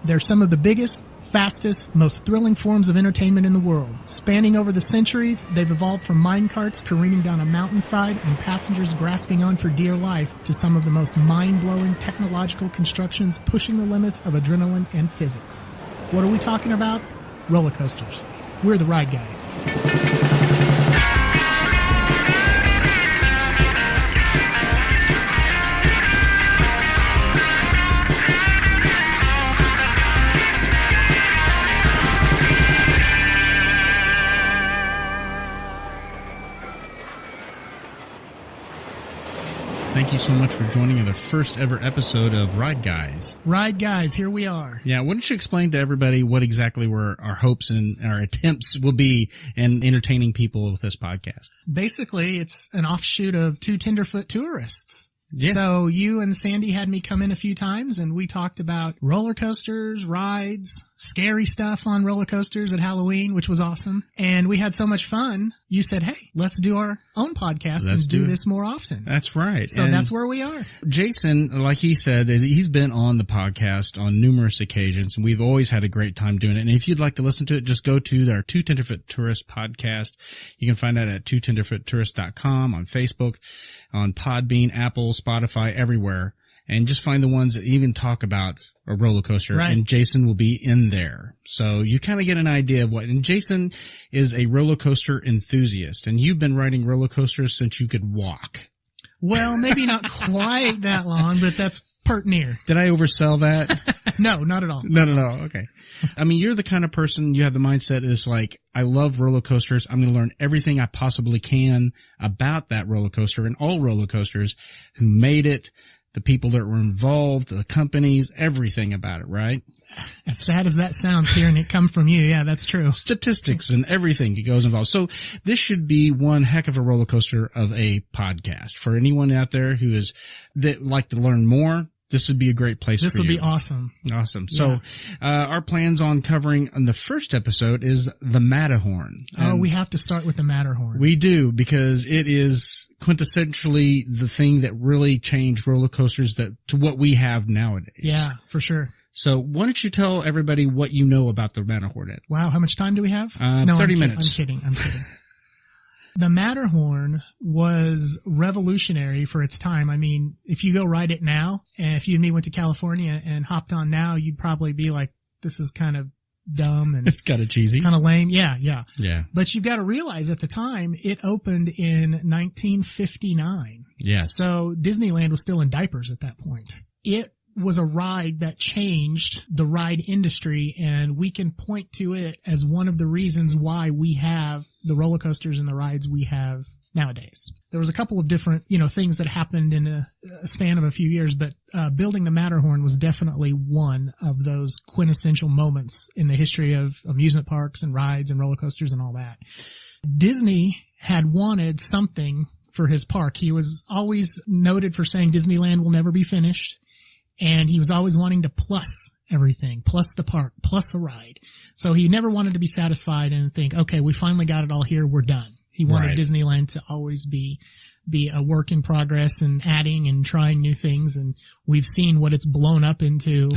They're some of the biggest, fastest, most thrilling forms of entertainment in the world. Spanning over the centuries, they've evolved from minecarts careening down a mountainside and passengers grasping on for dear life to some of the most mind-blowing technological constructions pushing the limits of adrenaline and physics. What are we talking about? Roller coasters. We're the Ride Guys. Thank you so much for joining the first ever episode of Ride Guys. Ride Guys, here we are. Yeah, why don't you explain to everybody what exactly our hopes and our attempts will be in entertaining people with this podcast? Basically, it's an offshoot of Two Tenderfoot Tourists. Yeah. So you and Sandy had me come in a few times and we talked about roller coasters, rides, scary stuff on roller coasters at Halloween, which was awesome. And we had so much fun. You said, hey, let's do our own podcast and do this more often. That's right. So that's where we are. Jason, like he said, he's been on the podcast on numerous occasions and we've always had a great time doing it. And if you'd like to listen to it, just go to our Two Tenderfoot Tourist podcast. You can find that at twotenderfoottourist.com, on Facebook, on Podbean, Apple, Spotify, everywhere. And just find the ones that even talk about a roller coaster. Right. And Jason will be in there. So you kind of get an idea of what, and Jason is a roller coaster enthusiast. And you've been riding roller coasters since you could walk. Well, maybe not quite that long, but that's pert near. Did I oversell that? No, not at all. No. Okay. I mean, you're the kind of person, you have the mindset is like, I love roller coasters. I'm going to learn everything I possibly can about that roller coaster and all roller coasters, who made it, the people that were involved, the companies, everything about it, right? As sad as that sounds, hearing it come from you, yeah, that's true. Statistics and everything that goes involved. So this should be one heck of a roller coaster of a podcast. For anyone out there that like to learn more, this would be a great place for you. This would be awesome. Awesome. So, our plans on covering on the first episode is the Matterhorn. We have to start with the Matterhorn. We do, because it is quintessentially the thing that really changed roller coasters to what we have nowadays. Yeah, for sure. So why don't you tell everybody what you know about the Matterhorn? Wow, how much time do we have? 30 minutes. I'm kidding. The Matterhorn was revolutionary for its time. I mean, if you go ride it now, and if you and me went to California and hopped on now, you'd probably be like, this is kind of dumb and it's kind of cheesy. Kind of lame. Yeah. Yeah. But you've got to realize at the time it opened in 1959. Yes. So Disneyland was still in diapers at that point. It was a ride that changed the ride industry, and we can point to it as one of the reasons why we have the roller coasters and the rides we have nowadays. There was a couple of different, things that happened in a span of a few years, but building the Matterhorn was definitely one of those quintessential moments in the history of amusement parks and rides and roller coasters and all that. Disney had wanted something for his park. He was always noted for saying Disneyland will never be finished. And he was always wanting to plus everything, plus the park, plus a ride. So he never wanted to be satisfied and think, okay, we finally got it all here, we're done. He wanted Disneyland to always be a work in progress and adding and trying new things. And we've seen what it's blown up into,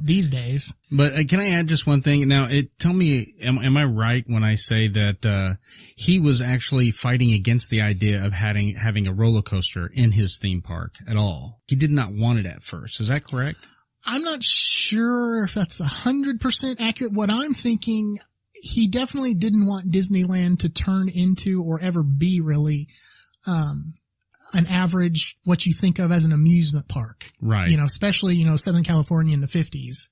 these days. But can I add just one thing? Now, tell me, am I right when I say that he was actually fighting against the idea of having a roller coaster in his theme park at all? He did not want it at first. Is that correct? I'm not sure if that's 100% accurate. What I'm thinking, he definitely didn't want Disneyland to turn into or ever be really an average, what you think of as an amusement park. Right. Especially, Southern California in the 50s.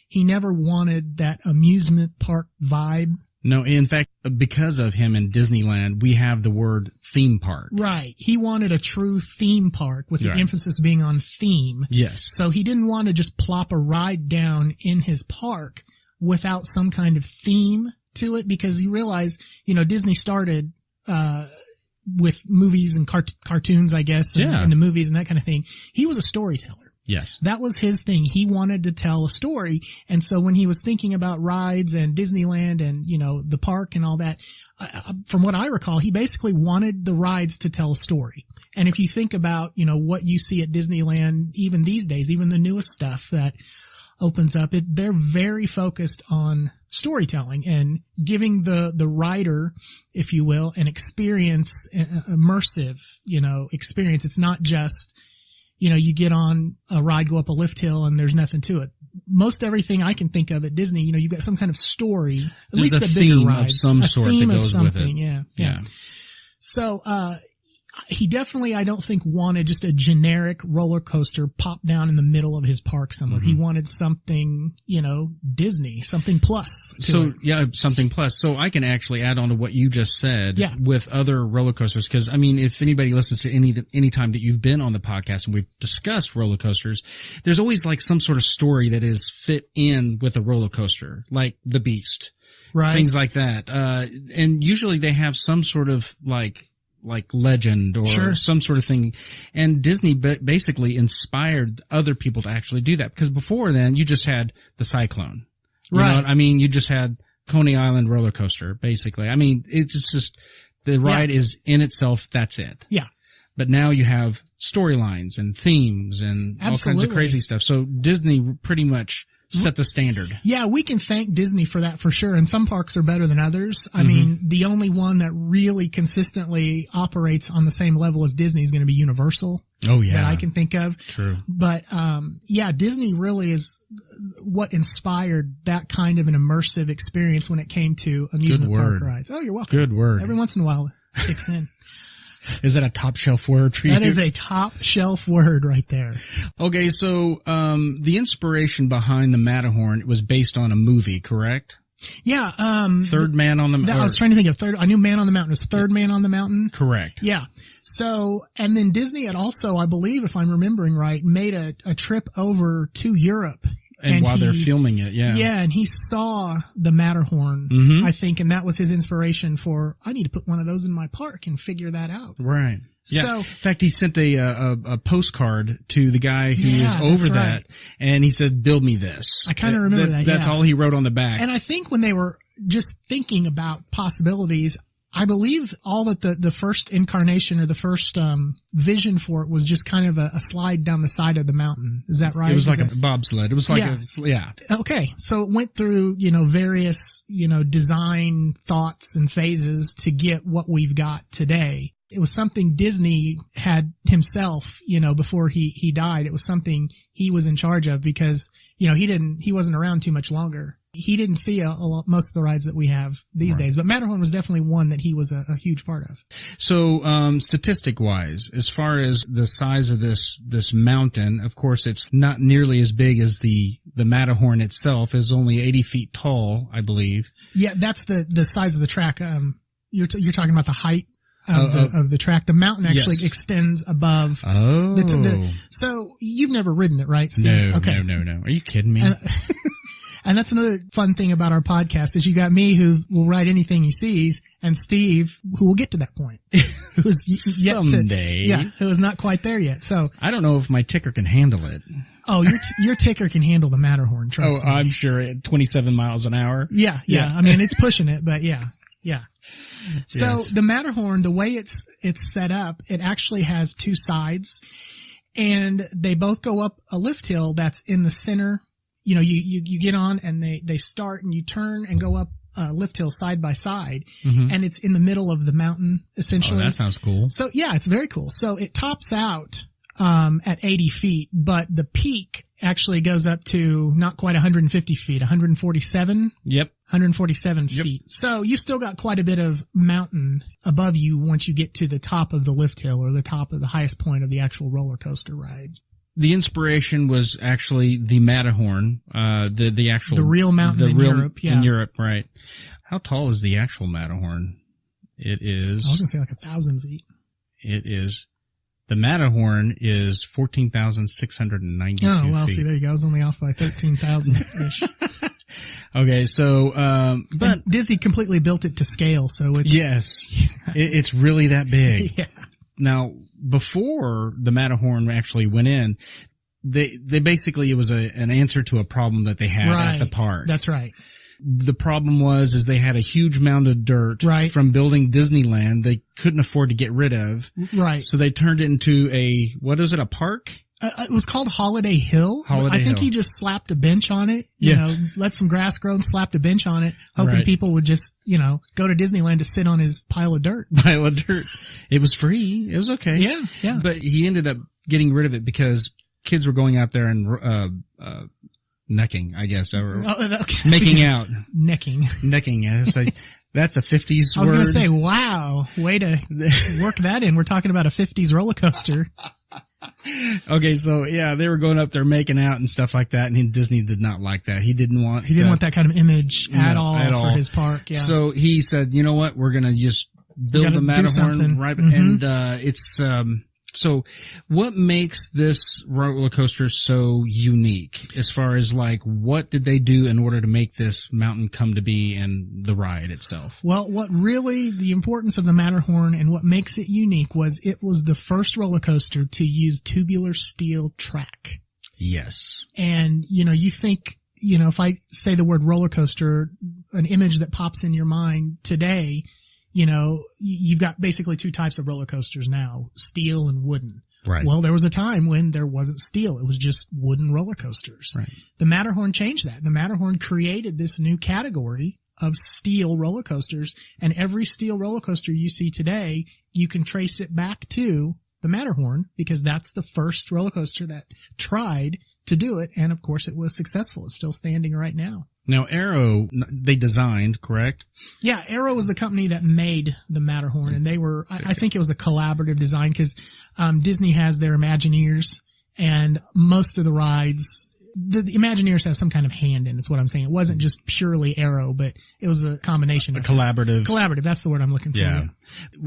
He never wanted that amusement park vibe. No, in fact, because of him in Disneyland, we have the word theme park. Right. He wanted a true theme park with the emphasis being on theme. Yes. So he didn't want to just plop a ride down in his park without some kind of theme to it, because you realize, Disney started, with movies and cartoons, I guess, and the movies and that kind of thing. He was a storyteller. Yes. That was his thing. He wanted to tell a story. And so when he was thinking about rides and Disneyland and, the park and all that, from what I recall, he basically wanted the rides to tell a story. And if you think about, what you see at Disneyland, even these days, even the newest stuff that, opens up, they're very focused on storytelling and giving the rider, if you will, an experience, immersive, experience. It's not just, you get on a ride, go up a lift hill, and there's nothing to it. Most everything I can think of at Disney, you got some kind of story. At There's least a the bigger theme rides, of some sort that goes with it. Yeah. So, he definitely, I don't think, wanted just a generic roller coaster pop down in the middle of his park somewhere. He wanted something, Disney, something plus. Something plus. So I can actually add on to what you just said with other roller coasters. Cause I mean, if anybody listens to any time that you've been on the podcast and we've discussed roller coasters, there's always like some sort of story that is fit in with a roller coaster, like The Beast. Right. Things like that. And usually they have some sort of like legend or some sort of thing. And Disney basically inspired other people to actually do that. Because before then, you just had the Cyclone. You know what I mean? You just had Coney Island roller coaster, basically. I mean, it's just, the ride is in itself, that's it. Yeah. But now you have storylines and themes and all kinds of crazy stuff. So Disney pretty much set the standard. Yeah, we can thank Disney for that for sure. And some parks are better than others. I mean, the only one that really consistently operates on the same level as Disney is going to be Universal. Oh yeah. That I can think of. True. But, Disney really is what inspired that kind of an immersive experience when it came to amusement park rides. Oh, you're welcome. Good word. Every once in a while it kicks in. Is that a top shelf word for you? That is a top shelf word right there. Okay, so the inspiration behind the Matterhorn was based on a movie, correct? Yeah. Third Man on the Mountain. I was trying to think of I knew Man on the Mountain was Third Man on the Mountain. Correct. Yeah. So, and then Disney had also, I believe, if I'm remembering right, made a trip over to Europe. And while they're filming it, Yeah, and he saw the Matterhorn, I think, and that was his inspiration for, I need to put one of those in my park and figure that out. Right. Yeah. So, in fact, he sent a postcard to the guy who was over that, and he said, build me this. I kind of remember that. That's all he wrote on the back. And I think when they were just thinking about possibilities, I believe all that the first incarnation or the first vision for it was just kind of a slide down the side of the mountain. Is that right? It was like a bobsled. It was like Okay. So it went through, various, design thoughts and phases to get what we've got today. It was something Disney had himself, before he died. It was something he was in charge of because, he wasn't around too much longer. He didn't see most of the rides that we have these days, but Matterhorn was definitely one that he was a huge part of. So, statistic-wise, as far as the size of this mountain, of course, it's not nearly as big as the Matterhorn itself. Is only 80 feet tall, I believe. Yeah, that's the size of the track. You're talking about the height of the track. The mountain actually extends above. Oh. So you've never ridden it, right, Steve? No, okay. No. Are you kidding me? And that's another fun thing about our podcast is you got me who will ride anything he sees, and Steve who will get to that point. Who's someday. Who is not quite there yet. So I don't know if my ticker can handle it. Oh, your ticker can handle the Matterhorn, trust me. I'm sure at 27 miles an hour. Yeah. I mean, it's pushing it, but yeah. So the Matterhorn, the way it's set up, it actually has two sides, and they both go up a lift hill that's in the center. You get on and they start and you turn and go up a lift hill side by side, and it's in the middle of the mountain essentially. Oh, that sounds cool. So yeah, it's very cool. So it tops out at 80 feet, but the peak actually goes up to not quite 150 feet, 147. Yep. 147 feet. So you've still got quite a bit of mountain above you once you get to the top of the lift hill or the top of the highest point of the actual roller coaster ride. The inspiration was actually the Matterhorn, the real mountain in Europe. Yeah. In Europe, right. How tall is the actual Matterhorn? It is. I was going to say like 1,000 feet. It is. The Matterhorn is 14,692 feet. Oh, well, see, there you go. I was only off by 13,000-ish. Okay, so, but and Disney completely built it to scale, so it's. Yes. It's really that big. Yeah. Now, before the Matterhorn actually went in, they basically, it was an answer to a problem that they had at the park. That's right. The problem is they had a huge mound of dirt from building Disneyland they couldn't afford to get rid of. Right. So they turned it into a park? It was called Holiday Hill. I think he just slapped a bench on it, you know, let some grass grow and slapped a bench on it, hoping people would just, you know, go to Disneyland to sit on his pile of dirt. It was free. It was okay. Yeah, yeah. But he ended up getting rid of it because kids were going out there and, necking, I guess, or making out. Necking. That's a 50s word. I was going to say, wow, way to work that in. We're talking about a 50s roller coaster. Okay, so yeah, they were going up there making out and stuff like that, and Disney did not like that. He didn't want that kind of image at all for his park. Yeah. So he said, you know what, we're going to just build the Matterhorn, right? Mm-hmm. And it's so what makes this roller coaster so unique as far as like what did they do in order to make this mountain come to be and the ride itself? Well, what really the importance of the Matterhorn and what makes it unique was it was the first roller coaster to use tubular steel track. Yes. And, you know, you think, you know, if I say the word roller coaster, an image that pops in your mind today, you know, you've got basically two types of roller coasters now, steel and wooden. Right. Well, there was a time when there wasn't steel. It was just wooden roller coasters. Right. The Matterhorn changed that. The Matterhorn created this new category of steel roller coasters, and every steel roller coaster you see today, you can trace it back to the Matterhorn because that's the first roller coaster that tried to do it, and of course it was successful. It's still standing right now. Now, Arrow, they designed, correct? Yeah, Arrow was the company that made the Matterhorn, and they were, I think it was a collaborative design because Disney has their Imagineers, and most of the rides, the Imagineers have some kind of hand in it, is what I'm saying. It wasn't just purely Arrow, but it was a combination of collaborative. Collaborative, that's the word I'm looking for. Yeah.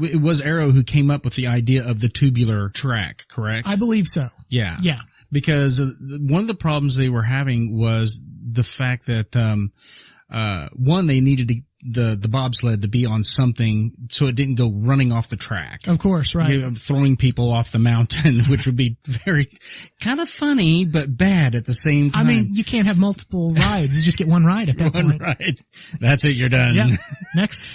It was Arrow who came up with the idea of the tubular track, correct? I believe so. Yeah. Yeah. Because one of the problems they were having was the fact that, one, they needed the bobsled to be on something so it didn't go running off the track. Of course, right. You know, throwing people off the mountain, which would be very kind of funny, but bad at the same time. I mean, you can't have multiple rides. You just get one ride at that point. One ride. That's it. You're done. Yeah. Next.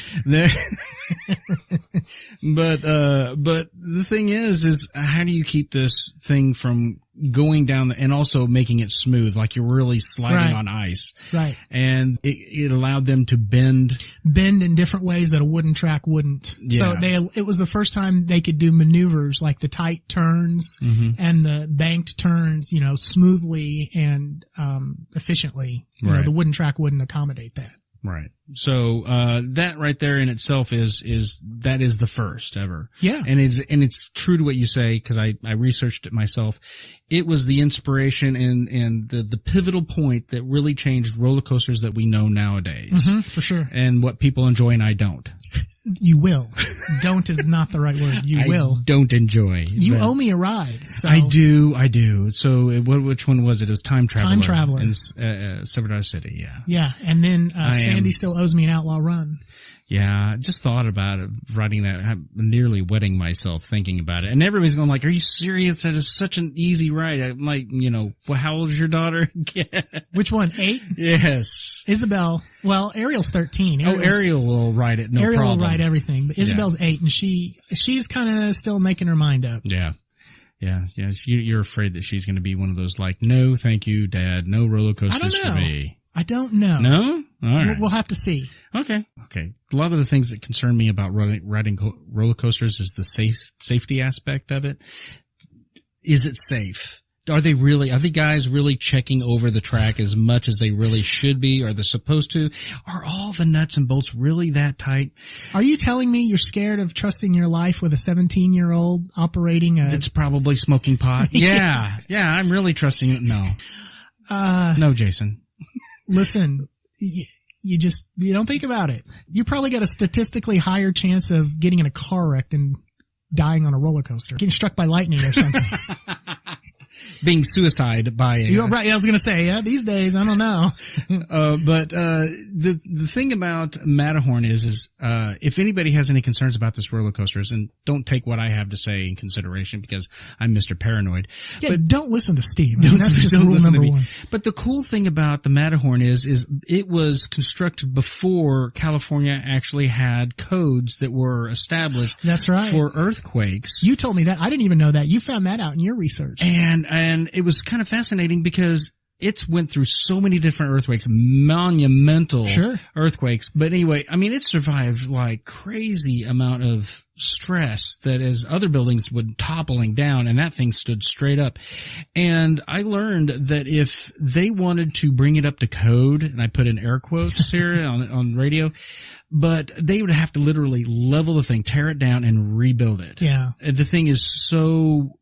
But the thing is how do you keep this thing from going down and also making it smooth, like you're really sliding on ice. Right. And it allowed them to bend in different ways that a wooden track wouldn't. Yeah. So it was the first time they could do maneuvers like the tight turns and the banked turns, you know, smoothly and efficiently. You know, the wooden track wouldn't accommodate that. Right. So, that right there in itself is the first ever. Yeah. And it's true to what you say, cause I researched it myself. It was the inspiration and the pivotal point that really changed roller coasters that we know nowadays. Mm-hmm, for sure. And what people enjoy and I don't. You will. Don't is not the right word. You will. I don't enjoy. You owe me a ride. So. I do. So which one was it? It was Time Traveler. Time Traveler. In Sept City, yeah. Yeah. And then, Sandy still owes me an Outlaw Run. Yeah, just thought about it, writing that, I'm nearly wetting myself thinking about it. And everybody's going like, are you serious? That is such an easy ride. I'm like, you know, well, how old is your daughter? Which one? 8? Yes. Isabel, well, Ariel's 13. Ariel will ride it, no Ariel problem. Will ride everything, but Isabel's 8 and she's kind of still making her mind up. Yeah. Yeah. You're afraid that she's going to be one of those like, no, thank you, Dad. No roller coasters for me. I don't know. No? All right. We'll have to see. Okay. A lot of the things that concern me about riding roller coasters is the safety aspect of it. Is it safe? Are the guys really checking over the track as much as they really should be? Are they supposed to? Are all the nuts and bolts really that tight? Are you telling me you're scared of trusting your life with a 17-year-old operating that's probably smoking pot? Yeah, I'm really trusting it. No. No, Jason. Listen, you don't think about it. You probably got a statistically higher chance of getting in a car wreck than dying on a roller coaster, getting struck by lightning or something. Being suicide by right, I was going to say, these days, I don't know. But the thing about Matterhorn is if anybody has any concerns about this roller coasters, and don't take what I have to say in consideration because I'm Mr. Paranoid. Yeah, but don't listen to Steve. That's just rule number one. But the cool thing about the Matterhorn is it was constructed before California actually had codes that were established. That's right. For earthquakes. You told me that. I didn't even know that. You found that out in your research. And it was kind of fascinating because it's went through so many different earthquakes, monumental earthquakes. But anyway, I mean, it survived like crazy amount of stress that as other buildings would toppling down, and that thing stood straight up. And I learned that if they wanted to bring it up to code, and I put in air quotes here on radio, but they would have to literally level the thing, tear it down, and rebuild it. Yeah. The thing is so,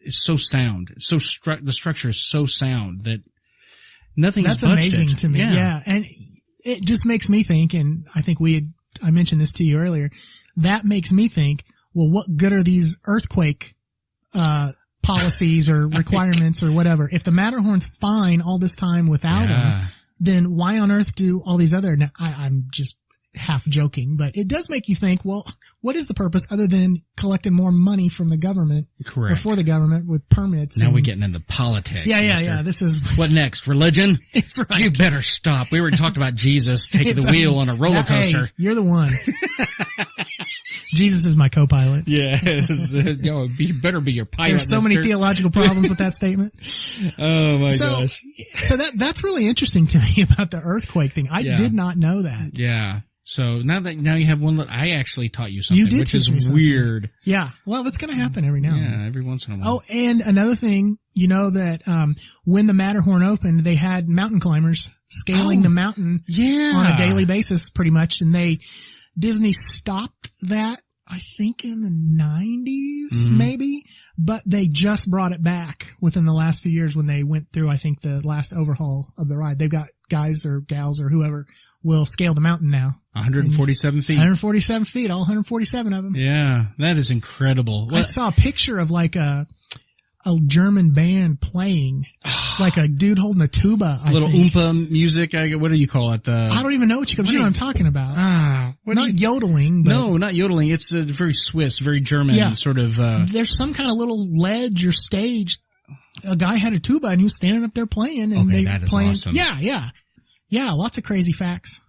it's so sound. It's the structure is so sound that nothing is budged. That's amazing to me. Yeah. And it just makes me think, and I think I mentioned this to you earlier, that makes me think, well, what good are these earthquake, policies or requirements or whatever? If the Matterhorn's fine all this time without them, then why on earth do all these other, I'm just half joking, but it does make you think, well, what is the purpose other than collecting more money from the government? Correct. Or for the government with permits. Now we're getting into politics. Yeah. This is what next? Religion? It's right. You better stop. We were talking about Jesus taking the wheel on a roller coaster. Hey, you're the one. Jesus is my co-pilot. Yeah. You better be your pilot. There's so many theological problems with that statement. Oh my gosh. So that's really interesting to me about the earthquake thing. I did not know that. Yeah. So now you have one. I actually taught you something, which is weird. Yeah. Well, that's going to happen every now and then. Yeah, every once in a while. Oh, and another thing, you know that when the Matterhorn opened, they had mountain climbers scaling the mountain on a daily basis, pretty much, and Disney stopped that, I think, in the 90s, maybe, but they just brought it back within the last few years when they went through, I think, the last overhaul of the ride. They've got guys or gals or whoever will scale the mountain now. 147 feet. 147 feet, all 147 of them. Yeah, that is incredible. I saw a picture of like a German band playing, like a dude holding a tuba. A little oompa music. What do you call it? I don't even know what you know what I'm talking about. Not yodeling. But no, not yodeling. It's very Swiss, very German sort of. There's some kind of little ledge or stage. A guy had a tuba and he was standing up there playing. And that is awesome. Yeah, lots of crazy facts.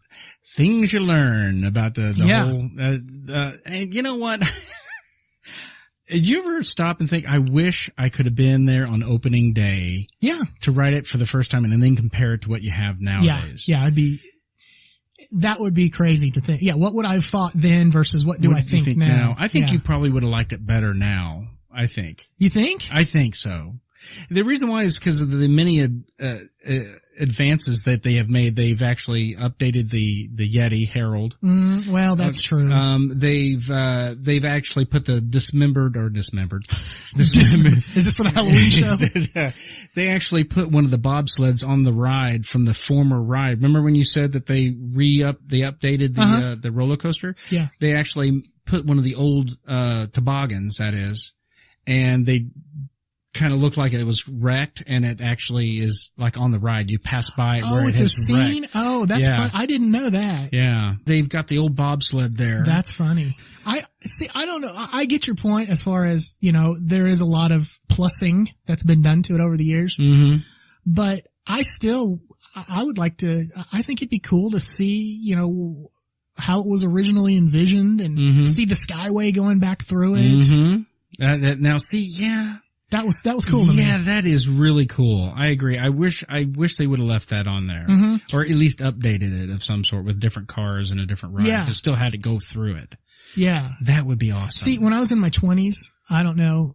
Things you learn about the whole, and you know what? Did you ever stop and think, I wish I could have been there on opening day? Yeah. To ride it for the first time and then compare it to what you have nowadays. Yeah, that would be crazy to think. Yeah, what would I have thought then versus what do I think now? I think you probably would have liked it better now, I think. You think? I think so. The reason why is because of the many advances that they have made. They've actually updated the Yeti Herald. Well, that's true. They've actually put the dismembered. Is this for the Halloween show? They actually put one of the bobsleds on the ride from the former ride. Remember when you said that they updated the roller coaster? Yeah. They actually put one of the old toboggans, that is, and they kind of looked like it was wrecked, and it actually is like on the ride. You pass by it where it has wrecked. Oh, it's a scene? Oh, that's fun. I didn't know that. Yeah. They've got the old bobsled there. That's funny. I don't know. I get your point as far as, there is a lot of plussing that's been done to it over the years. Mm-hmm. But I would like to, I think it'd be cool to see, how it was originally envisioned and see the Skyway going back through it. Mm-hmm. Now see, yeah. That was cool to me. Yeah, that is really cool. I agree. I wish they would have left that on there. Mm-hmm. Or at least updated it of some sort with different cars and a different ride. Yeah. It still had to go through it. Yeah. That would be awesome. See, when I was in my 20s, I don't know,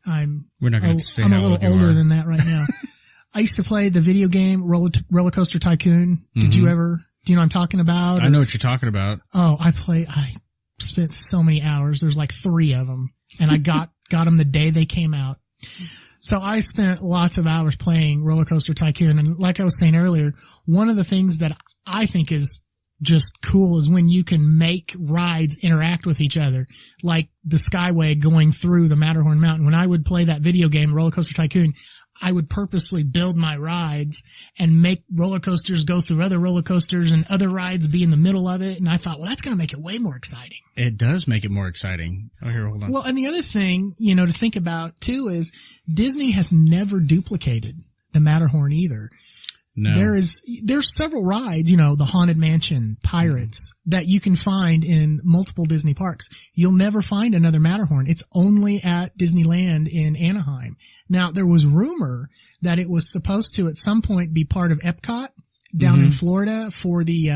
We're not going to say I'm a little older than that right now. I used to play the video game Rollercoaster Tycoon. Do you know what I'm talking about? I know what you're talking about. Oh, I spent so many hours. There's like 3 of them. And I got them the day they came out. So I spent lots of hours playing Rollercoaster Tycoon, and like I was saying earlier, one of the things that I think is just cool is when you can make rides interact with each other, like the Skyway going through the Matterhorn Mountain. When I would play that video game, Rollercoaster Tycoon, I would purposely build my rides and make roller coasters go through other roller coasters and other rides be in the middle of it. And I thought, well, that's going to make it way more exciting. It does make it more exciting. Oh, here, hold on. Well, and the other thing, to think about too is Disney has never duplicated the Matterhorn either. No. There's several rides, the Haunted Mansion, Pirates, that you can find in multiple Disney parks. You'll never find another Matterhorn. It's only at Disneyland in Anaheim. Now, there was rumor that it was supposed to at some point be part of Epcot down in Florida for the,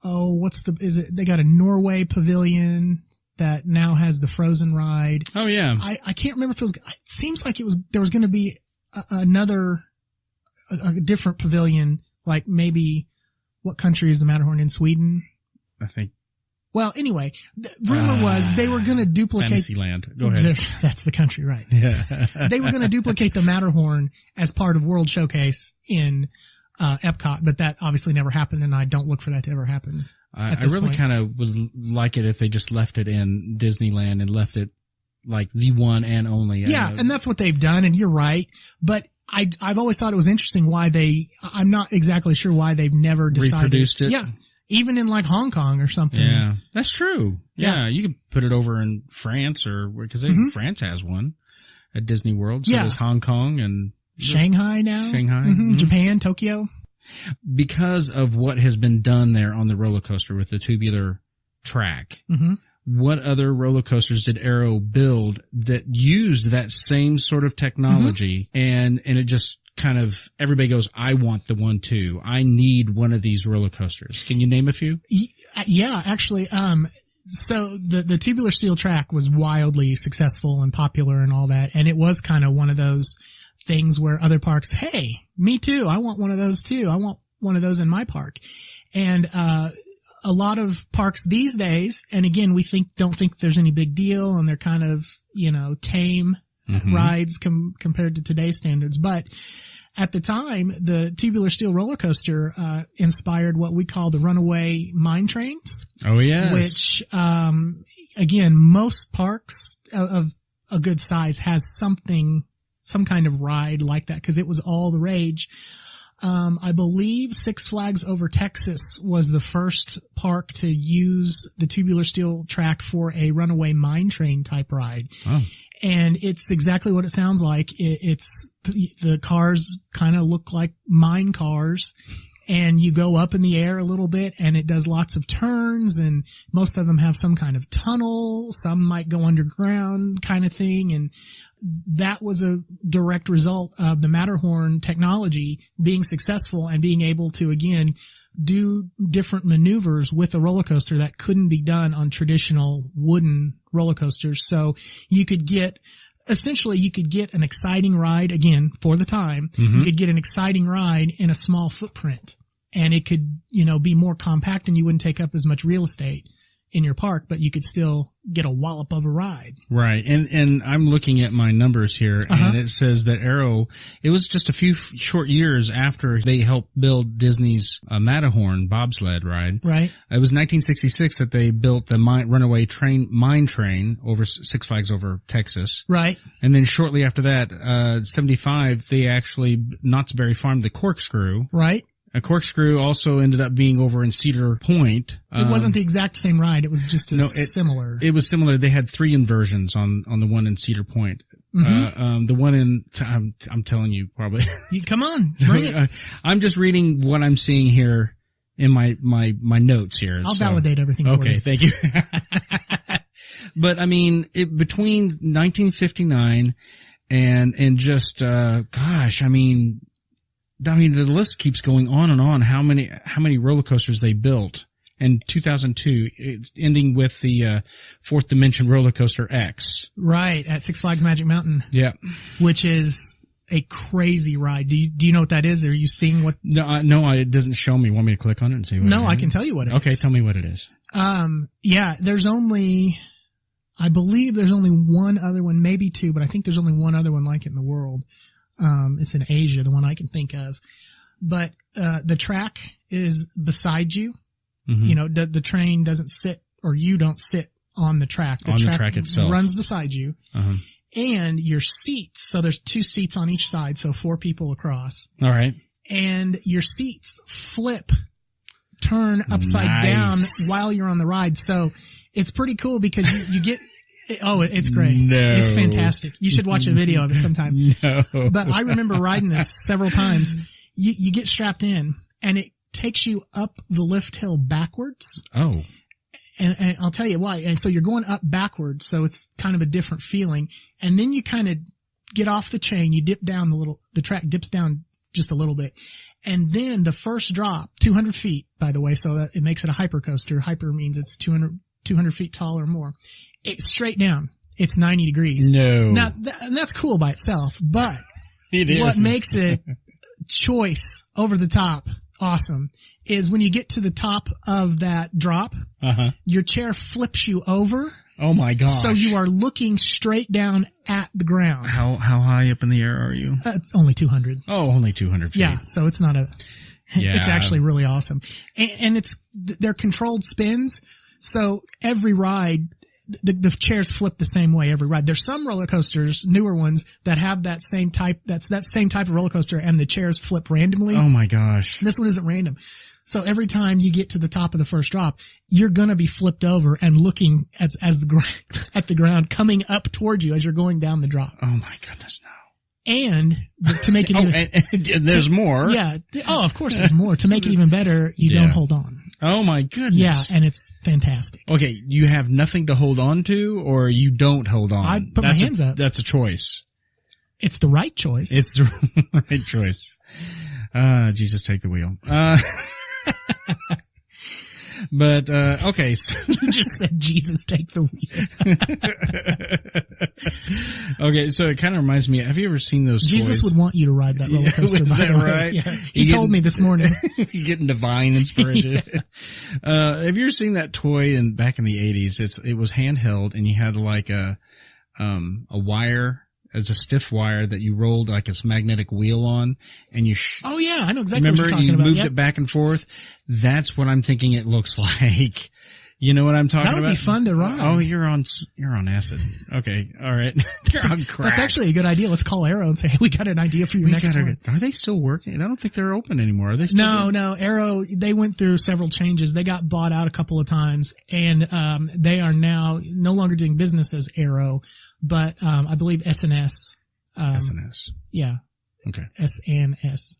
they got a Norway pavilion that now has the Frozen ride. Oh, yeah. I can't remember if it seems like there was going to be a different pavilion, like maybe, what country is the Matterhorn in? Sweden? I think. Well, anyway, the rumor was they were going to duplicate. Fantasyland. Go ahead. That's the country, right? Yeah. They were going to duplicate the Matterhorn as part of World Showcase in Epcot, but that obviously never happened, and I don't look for that to ever happen. I really kind of would like it if they just left it in Disneyland and left it like the one and only. Yeah, and that's what they've done, and you're right, but I've always thought it was interesting why I'm not exactly sure why they've never decided. Reproduced it? Yeah. Even in like Hong Kong or something. Yeah. That's true. Yeah. You could put it over in France because France has one at Disney World. So there's Hong Kong and Shanghai now. Japan, Tokyo. Because of what has been done there on the roller coaster with the tubular track. What other roller coasters did Arrow build that used that same sort of technology and it just kind of, everybody goes, I want the one too. I need one of these roller coasters. Can you name a few? Yeah, actually, so the tubular steel track was wildly successful and popular and all that. And it was kind of one of those things where other parks, hey, me too. I want one of those too. I want one of those in my park. And, a lot of parks these days, and again, don't think there's any big deal, and they're kind of, tame rides compared to today's standards. But at the time, the tubular steel roller coaster, inspired what we call the Runaway mine trains. Oh, yes. Which, again, most parks of a good size has some kind of ride like that, because it was all the rage. I believe Six Flags Over Texas was the first park to use the tubular steel track for a runaway mine train type ride. Oh. And it's exactly what it sounds like. It's the cars kind of look like mine cars, and you go up in the air a little bit, and it does lots of turns, and most of them have some kind of tunnel. Some might go underground kind of thing, and that was a direct result of the Matterhorn technology being successful and being able to, again, do different maneuvers with a roller coaster that couldn't be done on traditional wooden roller coasters. So you could get an exciting ride, again, for the time. You could get an exciting ride in a small footprint, and it could, be more compact, and you wouldn't take up as much real estate in your park, but you could still get a wallop of a ride. Right. And I'm looking at my numbers here, and it says that Arrow, it was just a few short years after they helped build Disney's Matterhorn bobsled ride. Right. It was 1966 that they built the Runaway mine train over Six Flags Over Texas. Right. And then shortly after that, 75, they actually, Knott's Berry Farm, the Corkscrew. Right. A Corkscrew also ended up being over in Cedar Point. It wasn't the exact same ride. It was just similar. It was similar. They had 3 inversions on the one in Cedar Point. The one in, I'm telling you probably. Come on, bring it. I'm just reading what I'm seeing here in my notes here. I'll validate everything for you. Okay, thank you. But I mean, between 1959 and just, the list keeps going on and on. How many roller coasters they built in 2002, ending with the Fourth Dimension Roller Coaster X. Right, at Six Flags Magic Mountain. Yeah. Which is a crazy ride. Do you know what that is? Are you seeing what? No, it doesn't show me. Want me to click on it and see what it is? No, I can tell you what it is. Okay, tell me what it is. I believe there's only one other one, maybe 2, but I think there's only one other one like it in the world. It's in Asia, the one I can think of. But the track is beside you, Mm-hmm. The train doesn't sit, or you don't sit on the track. The track itself runs beside you. Uh-huh. And your seats, so there's 2 seats on each side, so 4 people across. All right. And your seats turn upside down while you're on the ride. So it's pretty cool because you get, it's great. No. It's fantastic. You should watch a video of it sometime. No. But I remember riding this several times. You get strapped in and it takes you up the lift hill backwards. Oh. And I'll tell you why. And so you're going up backwards, so it's kind of a different feeling. And then you kind of get off the chain, you dip down the track dips down just a little bit. And then the first drop, 200 feet, by the way, so that it makes it a hypercoaster. Hyper means it's 200 feet tall or more. It's straight down. It's 90 degrees. No. Now, and that's cool by itself, but what makes it choice over the top awesome is when you get to the top of that drop, your chair flips you over. Oh my gosh. So you are looking straight down at the ground. How high up in the air are you? It's only 200. Oh, only 200 feet. Yeah, so it's not it's actually really awesome. And they're controlled spins, so every ride, the chairs flip the same way every ride. There's some roller coasters, newer ones, that have that same type of roller coaster and the chairs flip randomly. Oh my gosh. This one isn't random. So every time you get to the top of the first drop, you're gonna be flipped over and looking at the ground coming up towards you as you're going down the drop. Oh my goodness, no. And to make it and there's more. Yeah. Oh, of course there's more. To make it even better, you don't hold on. Oh my goodness. Yeah, and it's fantastic. Okay, you have nothing to hold on to, or you don't hold on? I put my hands up. That's a choice. It's the right choice. It's the right choice. Jesus, take the wheel. But, okay. So you just said, Jesus, take the wheel. Okay. So it kind of reminds me, have you ever seen those Jesus toys? would want you to ride that roller coaster. Is that right? Yeah. He told me this morning. You're getting divine inspiration. Have you ever seen that toy back in the 80s? It was handheld and you had like a wire. It's a stiff wire that you rolled like a magnetic wheel on, and you. Oh yeah, I know exactly what you're talking about. Remember, you moved it back and forth. That's what I'm thinking it looks like. You know what I'm talking about? That would be fun to ride. Oh, you're on acid. Okay, all right. You're on crack. That's actually a good idea. Let's call Arrow and say, hey, we got an idea for your next one. Are they still working? I don't think they're open anymore. Are they still? No. Arrow, they went through several changes. They got bought out a couple of times, and they are now no longer doing business as Arrow. But, I believe SNS. SNS. Yeah. Okay. SNS.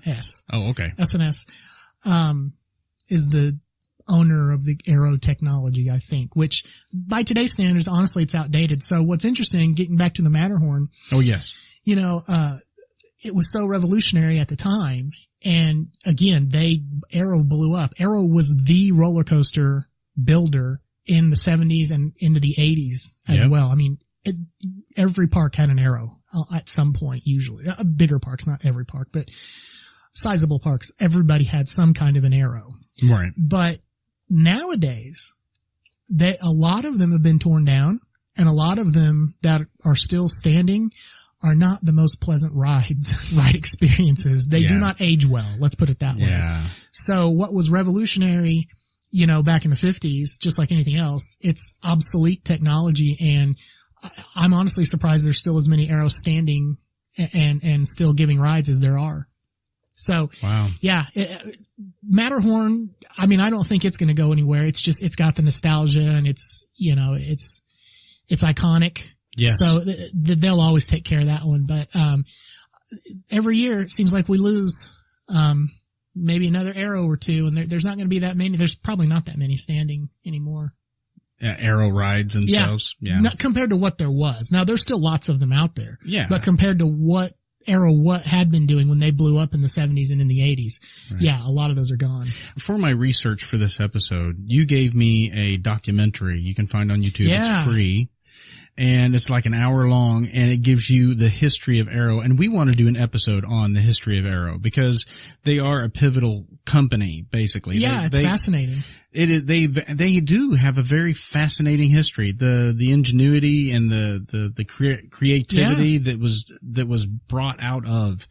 S. Oh, okay. SNS, is the owner of the Arrow technology, I think, which by today's standards, honestly, it's outdated. So what's interesting, getting back to the Matterhorn. Oh, yes. It was so revolutionary at the time. And again, Arrow blew up. Arrow was the roller coaster builder in the 70s and into the 80s as well. I mean, every park had an Arrow at some point, usually. Bigger parks, not every park, but sizable parks, everybody had some kind of an Arrow. Right. But nowadays, a lot of them have been torn down, and a lot of them that are still standing are not the most pleasant ride experiences. They do not age well, let's put it that way. Yeah. So what was revolutionary, back in the 50s, just like anything else, it's obsolete technology, and I'm honestly surprised there's still as many Arrows standing and still giving rides as there are. So, wow. Yeah, Matterhorn, I mean, I don't think it's going to go anywhere. It's got the nostalgia, and it's iconic. Yes. So they'll always take care of that one. But, every year it seems like we lose, maybe another Arrow or two, and there's not going to be that many. There's probably not that many standing anymore. Arrow rides themselves. Yeah. Not compared to what there was. Now there's still lots of them out there. Yeah. But compared to what Arrow had been doing when they blew up in the 70s and in the 80s. Right. Yeah, a lot of those are gone. For my research for this episode, you gave me a documentary you can find on YouTube. Yeah. It's free. And it's like an hour long, and it gives you the history of Arrow. And we want to do an episode on the history of Arrow because they are a pivotal company, basically. Yeah, it's fascinating. They do have a very fascinating history. The ingenuity and the creativity that was brought out of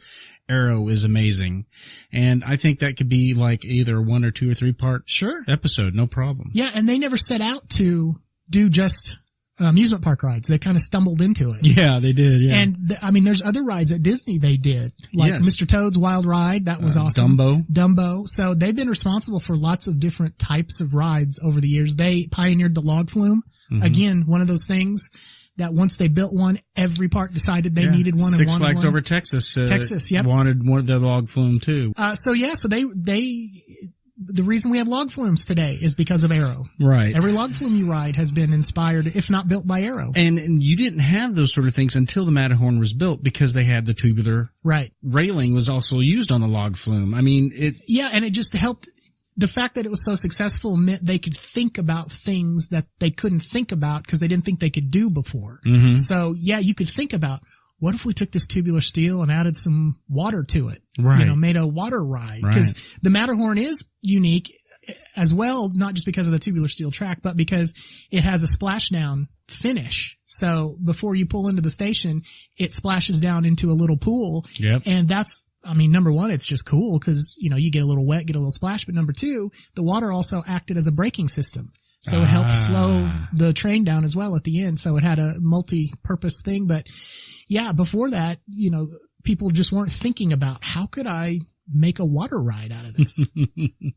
Arrow is amazing. And I think that could be like either 1 or 2 or 3 part episode, no problem. Yeah, and they never set out to do just amusement park rides. They kind of stumbled into it. Yeah, they did, yeah. And, I mean, there's other rides at Disney they did. Like Mr. Toad's Wild Ride, that was awesome. Dumbo. So they've been responsible for lots of different types of rides over the years. They pioneered the log flume. Mm-hmm. Again, one of those things that once they built one, every park decided they needed one. Six Flags Over Texas. Wanted the log flume too. So the reason we have log flumes today is because of Arrow. Right. Every log flume you ride has been inspired, if not built by Arrow. And you didn't have those sort of things until the Matterhorn was built because they had the tubular railing was also used on the log flume. I mean, and it just helped. The fact that it was so successful meant they could think about things that they couldn't think about because they didn't think they could do before. Mm-hmm. So you could think about, what if we took this tubular steel and added some water to it? Right. Made a water ride. Because the Matterhorn is unique as well, not just because of the tubular steel track, but because it has a splashdown finish. So before you pull into the station, it splashes down into a little pool. Yep. And that's, number one, it's just cool because, you get a little wet, get a little splash. But number two, the water also acted as a braking system. So it helped slow the train down as well at the end. So it had a multi-purpose thing. But yeah, before that, people just weren't thinking about how could I make a water ride out of this?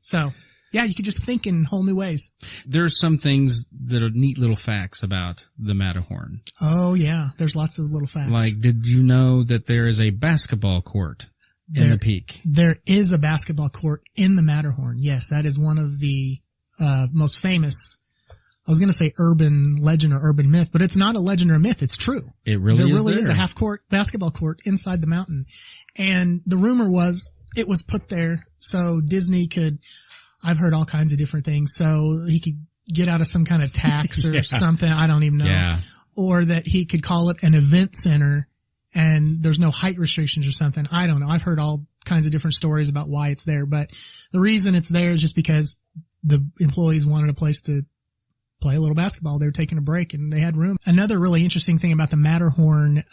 So yeah, you could just think in whole new ways. There's some things that are neat little facts about the Matterhorn. Oh yeah, there's lots of little facts. Like, did you know that there is a basketball court in the peak? There is a basketball court in the Matterhorn. Yes, that is one of the most famous, I was going to say urban legend or urban myth, but it's not a legend or a myth. It's true. It really is. There really is a half-court basketball court inside the mountain. And the rumor was it was put there so Disney could, I've heard all kinds of different things, so he could get out of some kind of tax or something. I don't even know. Yeah. Or that he could call it an event center and there's no height restrictions or something. I don't know. I've heard all kinds of different stories about why it's there, but the reason it's there is just because the employees wanted a place to play a little basketball. They were taking a break and they had room. Another really interesting thing about the Matterhorn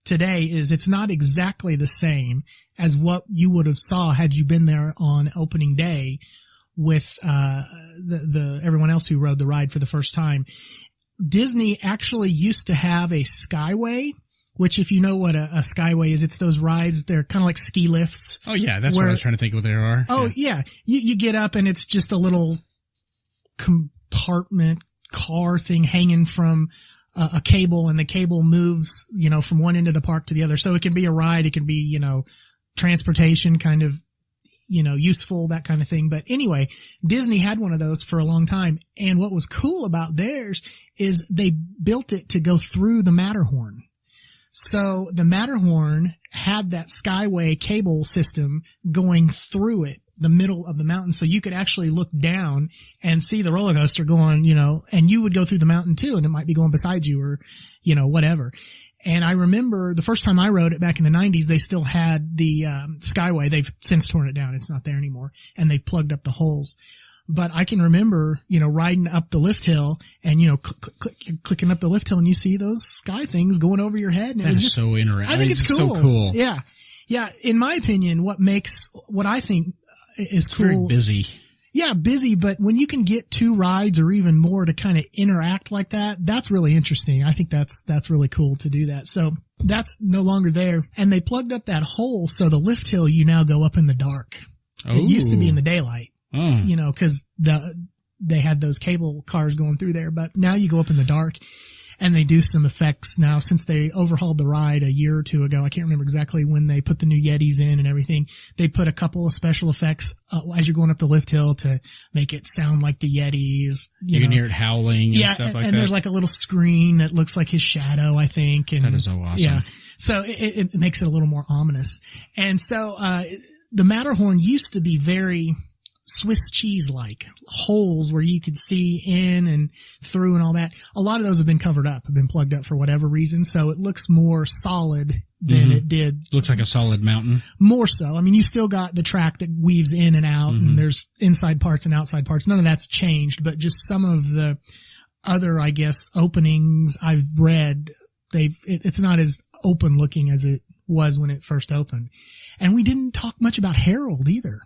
today is it's not exactly the same as what you would have saw had you been there on opening day with the everyone else who rode the ride for the first time. Disney actually used to have a Skyway, which if you know what a Skyway is, it's those rides, they're kind of like ski lifts. Oh yeah, that's what I was trying to think of what they are. Oh yeah. You get up and it's just a little compartment car thing hanging from a cable, and the cable moves, from one end of the park to the other. So it can be a ride, it can be, transportation kind of, useful, that kind of thing. But anyway, Disney had one of those for a long time. And what was cool about theirs is they built it to go through the Matterhorn. So the Matterhorn had that Skyway cable system going through it, the middle of the mountain, so you could actually look down and see the roller coaster going, and you would go through the mountain too, and it might be going beside you or, whatever. And I remember the first time I rode it back in the 90s, they still had the Skyway. They've since torn it down. It's not there anymore. And they've plugged up the holes. But I can remember, riding up the lift hill and, clicking up the lift hill and you see those sky things going over your head. And it was just so interesting. I think it's cool. So cool. Yeah. Yeah. In my opinion, what I think is cool. Very busy. Yeah, busy, but when you can get 2 rides or even more to kind of interact like that, that's really interesting. I think that's really cool to do that. So that's no longer there. And they plugged up that hole, so the lift hill you now go up in the dark. Ooh. It used to be in the daylight, cause they had those cable cars going through there, but now you go up in the dark. And they do some effects now since they overhauled the ride a year or 2 ago. I can't remember exactly when they put the new Yetis in and everything. They put a couple of special effects as you're going up the lift hill to make it sound like the Yetis. You can hear it howling and stuff like that. And there's like a little screen that looks like his shadow, I think. And that is so awesome. Yeah. So it makes it a little more ominous. And so, the Matterhorn used to be very Swiss cheese-like holes where you could see in and through and all that. A lot of those have been covered up, have been plugged up for whatever reason, so it looks more solid than it did. Looks like a solid mountain. More so. I mean, you still got the track that weaves in and out, and there's inside parts and outside parts. None of that's changed, but just some of the other, I guess, openings I've read, it's not as open looking as it was when it first opened. And we didn't talk much about Harold either.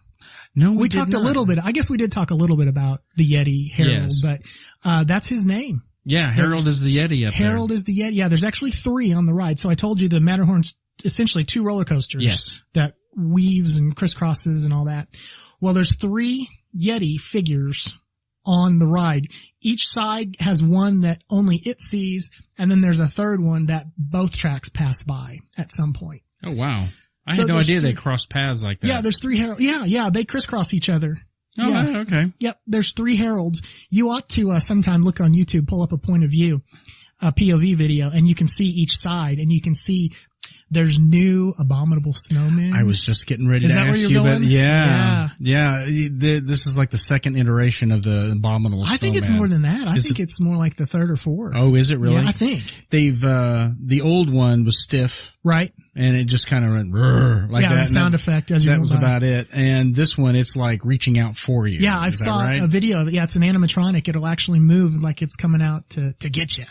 No, we talked a little bit. I guess we did talk a little bit about the Yeti Harold, Yes. but that's his name. Yeah, Harold is the Yeti up there. Harold is the Yeti. Yeah, there's actually 3 on the ride. So I told you the Matterhorn's essentially 2 roller coasters. Yes. That weaves and crisscrosses and all that. Well, there's 3 Yeti figures on the ride. Each side has one that only it sees, and then there's a third one that both tracks pass by at some point. Oh, wow. I So had no there's idea 3 they crossed paths like that. Yeah, there's 3 Harold. Yeah, they crisscross each other. Oh, Yeah. okay. Yep, there's 3 Heralds. You ought to sometime look on YouTube, pull up a point of view, a POV video, and you can see each side, and you can see there's new abominable snowmen. I was just getting ready Is to that where ask you're you, going? but yeah. This is like the second iteration of the abominable snowman. I think it's more than that. I think it's more like the 3rd or 4th. Oh, is it really? Yeah, I think. They've, the old one was stiff. Right. And it just kind of went "Rrr," like that. Yeah, the sound effect as you That go was by. about it. And this one, it's like reaching out for you. Yeah, I saw a video of it. Yeah, it's an animatronic. It'll actually move like it's coming out to get you.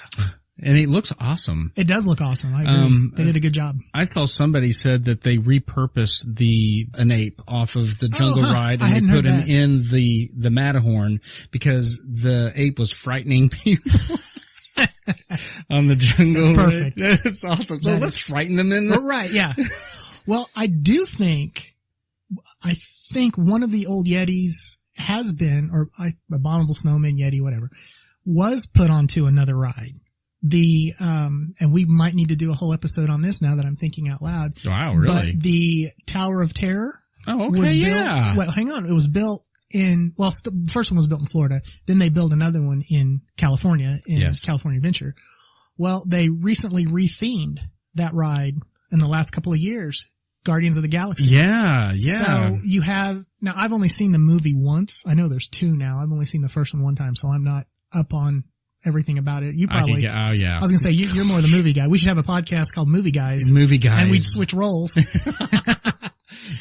And it looks awesome. It does look awesome. I agree. They did a good job. I saw somebody said that they repurposed an ape off of the jungle ride I and hadn't they put heard him that. in the Matterhorn because the ape was frightening people. On the jungle. That's perfect. That's awesome. So let's frighten them in. Right, yeah. Well, I think one of the old Yetis has been, Abominable Snowman, Yeti, whatever, was put onto another ride. And we might need to do a whole episode on this now that I'm thinking out loud. Wow, really? But the Tower of Terror. Oh, okay, was built, yeah. Well, hang on. It was built the first one was built in Florida. Then they built another one in California, California Adventure. Well, they recently rethemed that ride in the last couple of years. Guardians of the Galaxy. Yeah. So you have, now I've only seen the movie once. I know there's 2 now. I've only seen the first one time, so I'm not up on everything about it. You probably, I was going to say, you're more the movie guy. We should have a podcast called Movie Guys. Movie Guys. And we'd switch roles.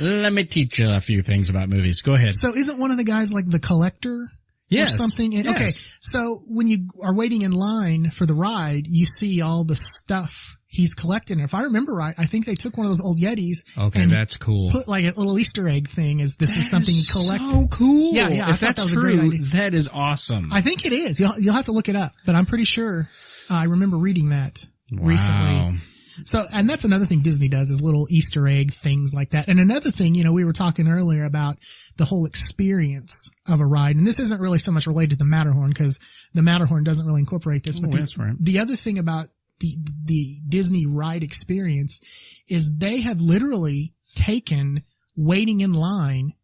Let me teach you a few things about movies. Go ahead. So isn't one of the guys like the collector? Yes. Or something? Yes. Okay. So when you are waiting in line for the ride, you see all the stuff he's collecting. If I remember right, I think they took one of those old Yetis. Okay, and that's cool. Put like a little Easter egg thing as this is something you collect. So cool. Yeah. If that's true, that is awesome. I think it is. You'll have to look it up, but I'm pretty sure I remember reading that recently. So, and that's another thing Disney does is little Easter egg things like that. And another thing, we were talking earlier about the whole experience of a ride. And this isn't really so much related to the Matterhorn because the Matterhorn doesn't really incorporate this. But that's right. The other thing about the Disney ride experience is they have literally taken waiting in line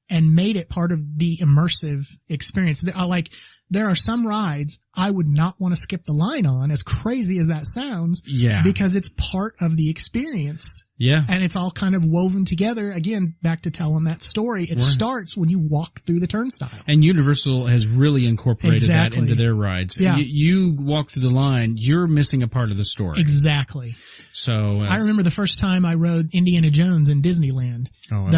and made it part of the immersive experience. There are some rides I would not want to skip the line on, as crazy as that sounds. Yeah. Because it's part of the experience. Yeah. And it's all kind of woven together. Again, back to telling that story. It starts when you walk through the turnstile. And Universal has really incorporated that into their rides. Yeah. You walk through the line, you're missing a part of the story. Exactly. So I remember the first time I rode Indiana Jones in Disneyland.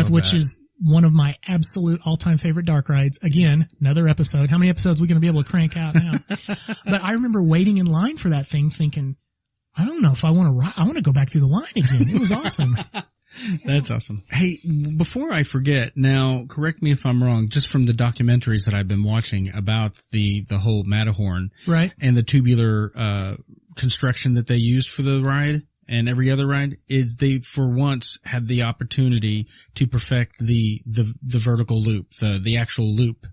Which is one of my absolute all-time favorite dark rides. Again, another episode. How many episodes are we going to be able to crank out now? But I remember waiting in line for that thing thinking, I don't know if I want to ride. I want to go back through the line again. It was awesome. That's awesome. Hey, before I forget, now correct me if I'm wrong, just from the documentaries that I've been watching about the whole Matterhorn. Right. And the tubular, construction that they used for the ride. And every other ride is they for once had the opportunity to perfect the vertical loop, the actual loop.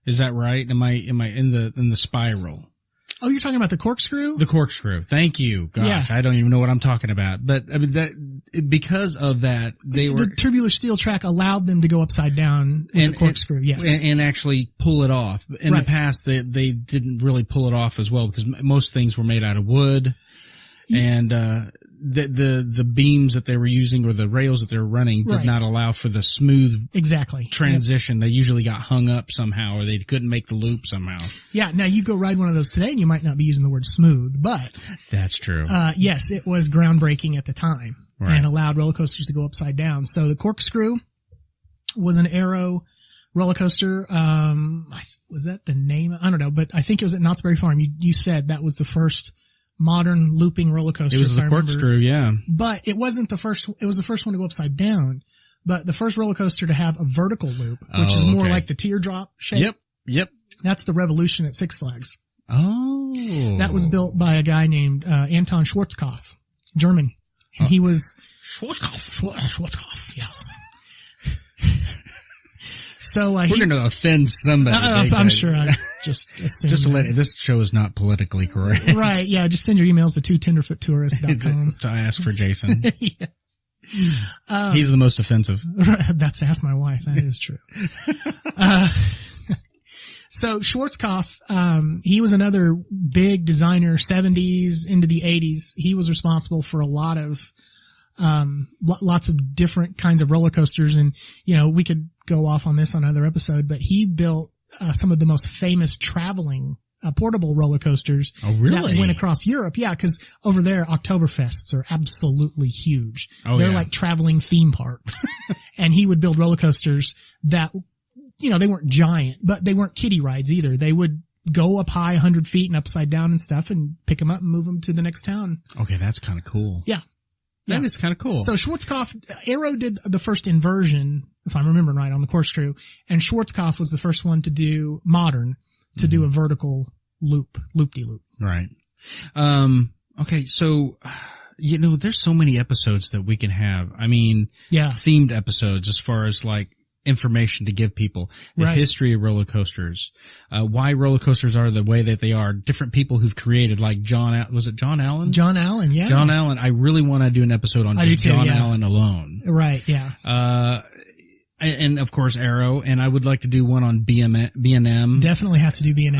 Is that right? Am I in the spiral? Oh, you're talking about the corkscrew? The corkscrew. Thank you. Gosh, Yeah. I don't even know what I'm talking about. But I mean because of that, the tubular steel track allowed them to go upside down with the corkscrew. Yes. And actually pull it off. In the past, they didn't really pull it off as well because most things were made out of wood. And, the beams that they were using or the rails that they were running did not allow for the smooth transition. They usually got hung up somehow or they couldn't make the loop somehow. Yeah. Now you go ride one of those today and you might not be using the word smooth, but. That's true. Yes, it was groundbreaking at the time and allowed roller coasters to go upside down. So the corkscrew was an aero roller coaster. Was that the name? I don't know, but I think it was at Knott's Berry Farm. You said that was the first modern looping roller coaster. It was the corkscrew, yeah. But it wasn't the first. It was the first one to go upside down. But the first roller coaster to have a vertical loop, which is more like the teardrop shape. Yep. That's the Revolution at Six Flags. Oh. That was built by a guy named Anton Schwarzkopf, German. And he was... Schwarzkopf, yes. So we're going to offend somebody. I'm sure I just assumed. Just to let you, this show is not politically correct. Right, yeah. Just send your emails to 2tenderfoottourists.com. To ask for Jason. Yeah. He's the most offensive. Ask my wife. That is true. So Schwarzkopf, he was another big designer, 70s into the 80s. He was responsible for a lot of, lots of different kinds of roller coasters. And, we could go off on this on another episode, but he built, some of the most famous traveling portable roller coasters that went across Europe. Yeah, because over there, Oktoberfests are absolutely huge. They're like traveling theme parks. And he would build roller coasters that, they weren't giant, but they weren't kiddie rides either. They would go up high 100 feet and upside down and stuff and pick them up and move them to the next town. Okay, that's kind of cool. Yeah. That is kind of cool. So Schwarzkopf, Aero did the first inversion, if I'm remembering right, on the corkscrew, and Schwarzkopf was the first one to do modern, to do a vertical loop-de-loop. Right. Okay, so, there's so many episodes that we can have. I mean, themed episodes as far as like information to give people, the history of roller coasters, why roller coasters are the way that they are, different people who've created, like John Allen, John Allen, yeah. John Allen, I really want to do an episode on just John Allen alone. Right, yeah. And of course Aero, and I would like to do one on B&M. Definitely have to do B&M.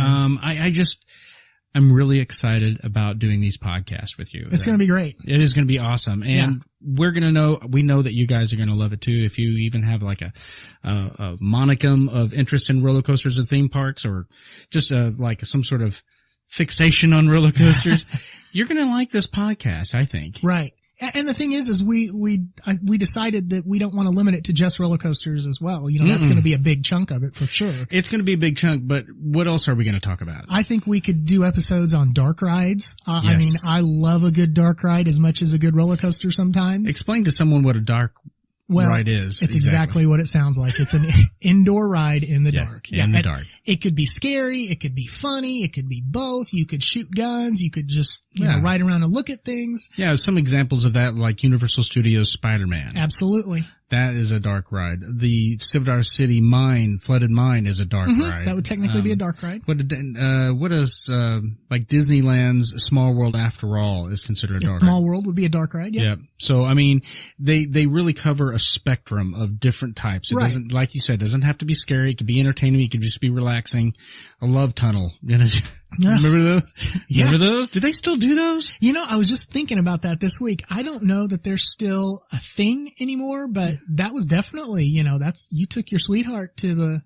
I'm really excited about doing these podcasts with you. It's going to be great. It is going to be awesome. And we know that you guys are going to love it too. If you even have like a monicum of interest in roller coasters and theme parks, or just like some sort of fixation on roller coasters, you're going to like this podcast, I think. Right. And the thing is we decided that we don't want to limit it to just roller coasters as well. That's going to be a big chunk of it for sure. It's going to be a big chunk, but what else are we going to talk about? I think we could do episodes on dark rides. Yes. I mean, I love a good dark ride as much as a good roller coaster sometimes. Explain to someone what a dark ride is. It's exactly what it sounds like. It's an indoor ride in the dark. In the dark. It could be scary. It could be funny. It could be both. You could shoot guns. You could just, ride around and look at things. Yeah, some examples of that, like Universal Studios Spider-Man. Absolutely. That is a dark ride. The Civitar City Flooded Mine is a dark ride. That would technically be a dark ride. What is, like Disneyland's Small World After All is considered a dark ride. Small World would be a dark ride, yeah. So, I mean, they really cover a spectrum of different types. It doesn't, like you said, doesn't have to be scary. It could be entertaining. It could just be relaxing. A love tunnel. Remember those? Yeah. Remember those? Do they still do those? I was just thinking about that this week. I don't know that they're still a thing anymore, but that was definitely, you took your sweetheart to the